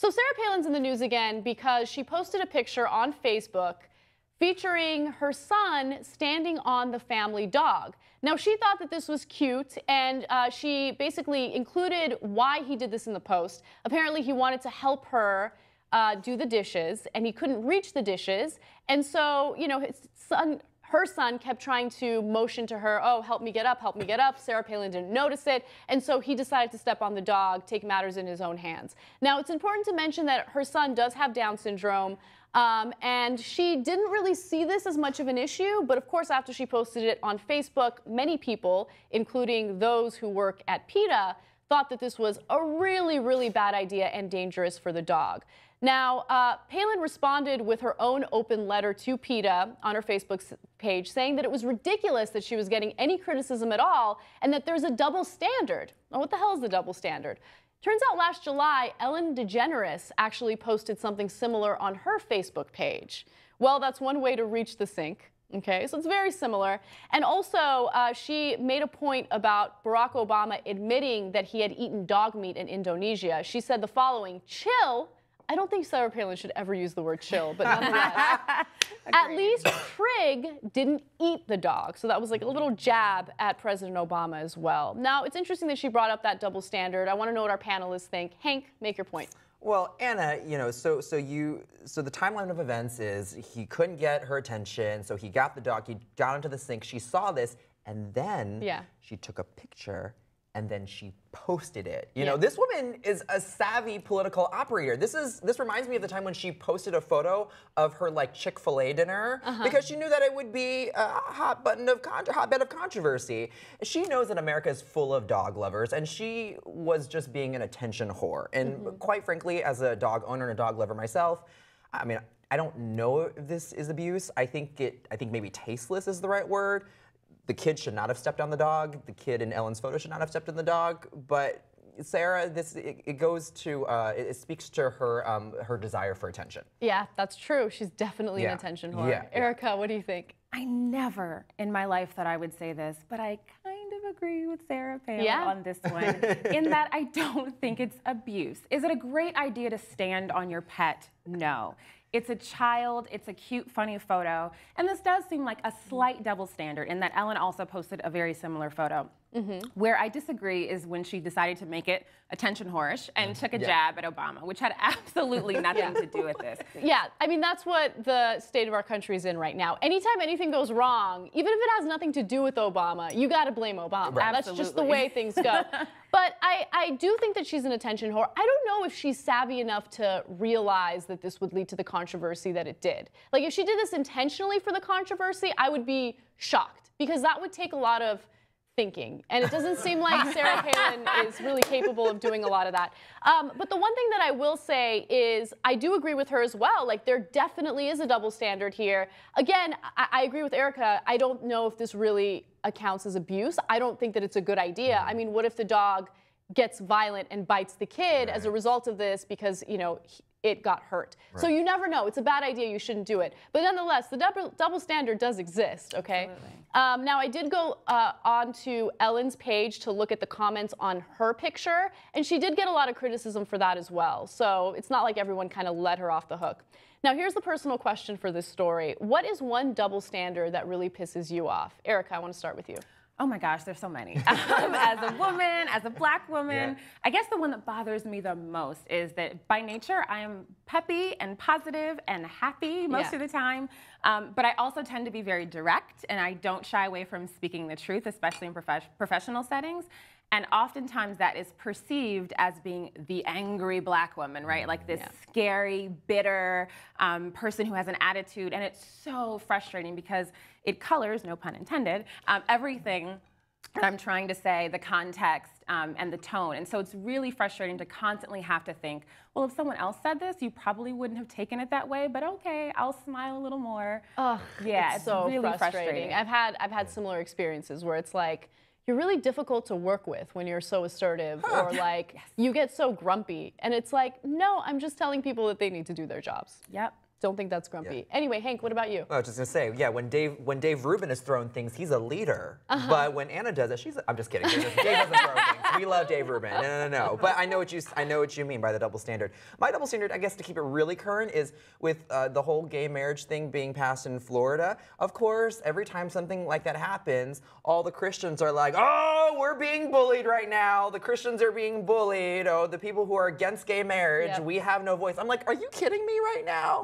So Sarah Palin's in the news again because she posted a picture on Facebook featuring her son standing on the family dog. Now, she thought that this was cute, and she basically included why he did this in the post. Apparently, he wanted to help her do the dishes, and he couldn't reach the dishes. And so, you know, her son kept trying to motion to her, oh, help me get up, help me get up. Sarah Palin didn't notice it, and so he decided to step on the dog, take matters in his own hands. Now, it's important to mention that her son does have Down syndrome, and she didn't really see this as much of an issue, but of course, after she posted it on Facebook, many people, including those who work at PETA, thought that this was a really, really bad idea and dangerous for the dog. Now, Palin responded with her own open letter to PETA on her Facebook page, saying that it was ridiculous that she was getting any criticism at all and that there's a double standard. Now, what the hell is the double standard? Turns out last July, Ellen DeGeneres actually posted something similar on her Facebook page. Well, that's one way to reach the sink. Okay, so it's very similar. And also, she made a point about Barack Obama admitting that he had eaten dog meat in Indonesia. She said the following: chill. I don't think Sarah Palin should ever use the word chill, but nonetheless, at least Trig didn't eat the dog. So that was like a little jab at President Obama as well. Now, it's interesting that she brought up that double standard. I want to know what our panelists think. Hank, make your point. Well, Anna, you know, so the timeline of events is he couldn't get her attention, so he got the dog, he got into the sink, she saw this, and then she took a picture and then she posted it. You know, this woman is a savvy political operator. This reminds me of the time when she posted a photo of her like Chick-fil-A dinner because she knew that it would be a hotbed of controversy. She knows that America is full of dog lovers, and she was just being an attention whore. And quite frankly, as a dog owner and a dog lover myself, I mean, I don't know if this is abuse. I think maybe tasteless is the right word. The kid should not have stepped on the dog. The kid in Ellen's photo should not have stepped on the dog. But Sarah, it speaks to her her desire for attention. Yeah, that's true. She's definitely an attention whore. Yeah. Erica, what do you think? I never in my life thought I would say this, but I kind of agree with Sarah Palin on this one, in that I don't think it's abuse. Is it a great idea to stand on your pet? No. It's a child, it's a cute, funny photo, and this does seem like a slight double standard in that Ellen also posted a very similar photo. Where I disagree is when she decided to make it attention whorish and took a jab at Obama, which had absolutely nothing to do with this. Yeah, I mean, that's what the state of our country is in right now. Anytime anything goes wrong, even if it has nothing to do with Obama, you got to blame Obama. Right. That's just the way things go. But I do think that she's an attention whore. I don't know if she's savvy enough to realize that this would lead to the controversy that it did. Like, if she did this intentionally for the controversy, I would be shocked, because that would take a lot of thinking. And it doesn't seem like Sarah Palin is really capable of doing a lot of that. But the one thing that I will say is I do agree with her as well. Like, there definitely is a double standard here. Again, I agree with Erica. I don't know if this really accounts as abuse. I don't think that it's a good idea. I mean, what if the dog gets violent and bites the kid as a result of this because, you know, it got hurt? So you never know. It's a bad idea. You shouldn't do it. But nonetheless, the double standard does exist, okay? Now, I did go onto Ellen's page to look at the comments on her picture, and she did get a lot of criticism for that as well. So it's not like everyone kind of let her off the hook. Now, here's the personal question for this story. What is one double standard that really pisses you off? Erica, I want to start with you. Oh my gosh, there's so many. As a woman, as a Black woman, I guess the one that bothers me the most is that by nature, I am peppy and positive and happy most of the time. But I also tend to be very direct, and I don't shy away from speaking the truth, especially in professional settings. And oftentimes that is perceived as being the angry Black woman, right? Like this scary, bitter person who has an attitude. And it's so frustrating because it colors, no pun intended, everything that I'm trying to say, the context and the tone. And so it's really frustrating to constantly have to think, well, if someone else said this, you probably wouldn't have taken it that way, but okay, I'll smile a little more. Oh, yeah, it's so really frustrating. I've had similar experiences where it's like, you're really difficult to work with when you're so assertive, or like you get so grumpy, and it's like, no, I'm just telling people that they need to do their jobs. Yep. don't think that's grumpy. Anyway, Hank, what about you? I was just gonna say, yeah, when Dave Rubin is throwing things, he's a leader. But when Anna does it, I'm just kidding. Dave doesn't throw things. We love Dave Rubin. No. But I know what you mean by the double standard. My double standard, I guess, to keep it really current, is with the whole gay marriage thing being passed in Florida. Of course, every time something like that happens, all the Christians are like, "Oh, we're being bullied right now. The Christians are being bullied. Oh, the people who are against gay marriage, we have no voice." I'm like, are you kidding me right now?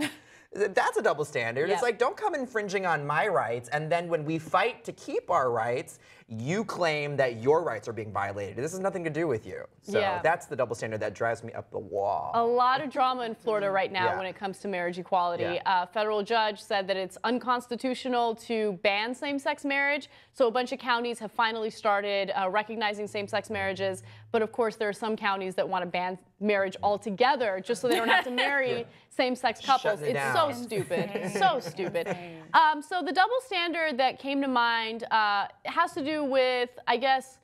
That's a double standard. It's like, don't come infringing on my rights, and then when we fight to keep our rights, you claim that your rights are being violated. This has nothing to do with you. So that's the double standard that drives me up the wall. A lot of drama in Florida right now when it comes to marriage equality. A federal judge said that it's unconstitutional to ban same-sex marriage, so a bunch of counties have finally started recognizing same-sex marriages, but of course there are some counties that want to ban marriage altogether just so they don't have to marry same-sex couples. It's so stupid. So stupid. So the double standard that came to mind has to do with, I guess,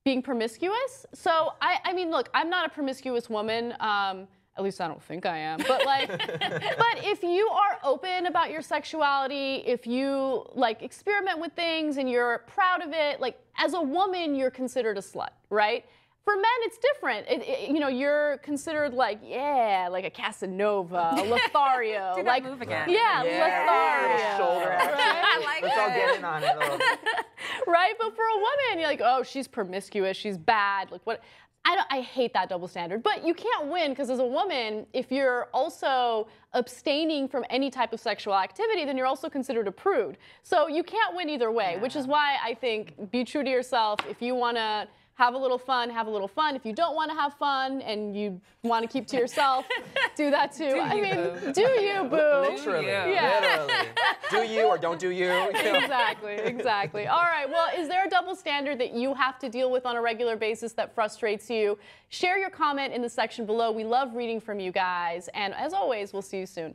being promiscuous. So I mean, look, I'm not a promiscuous woman. At least I don't think I am. But like, but if you are open about your sexuality, if you like experiment with things and you're proud of it, like as a woman, you're considered a slut, right? For men, it's different. You know, you're considered like, like a Casanova, a Lothario. Do that move again. Lothario. Shoulder action. Right? I like Let's all get in on it a little bit. Right? But for a woman, you're like, oh, she's promiscuous, she's bad. Like what? I hate that double standard. But you can't win, because as a woman, if you're also abstaining from any type of sexual activity, then you're also considered a prude. So you can't win either way, which is why I think be true to yourself. If you want to have a little fun, have a little fun. If you don't want to have fun and you want to keep to yourself, do that too. I mean, do you, boo? Literally. Literally. Do you or don't do you? Exactly. All right, well, is there a double standard that you have to deal with on a regular basis that frustrates you? Share your comment in the section below. We love reading from you guys. And as always, we'll see you soon.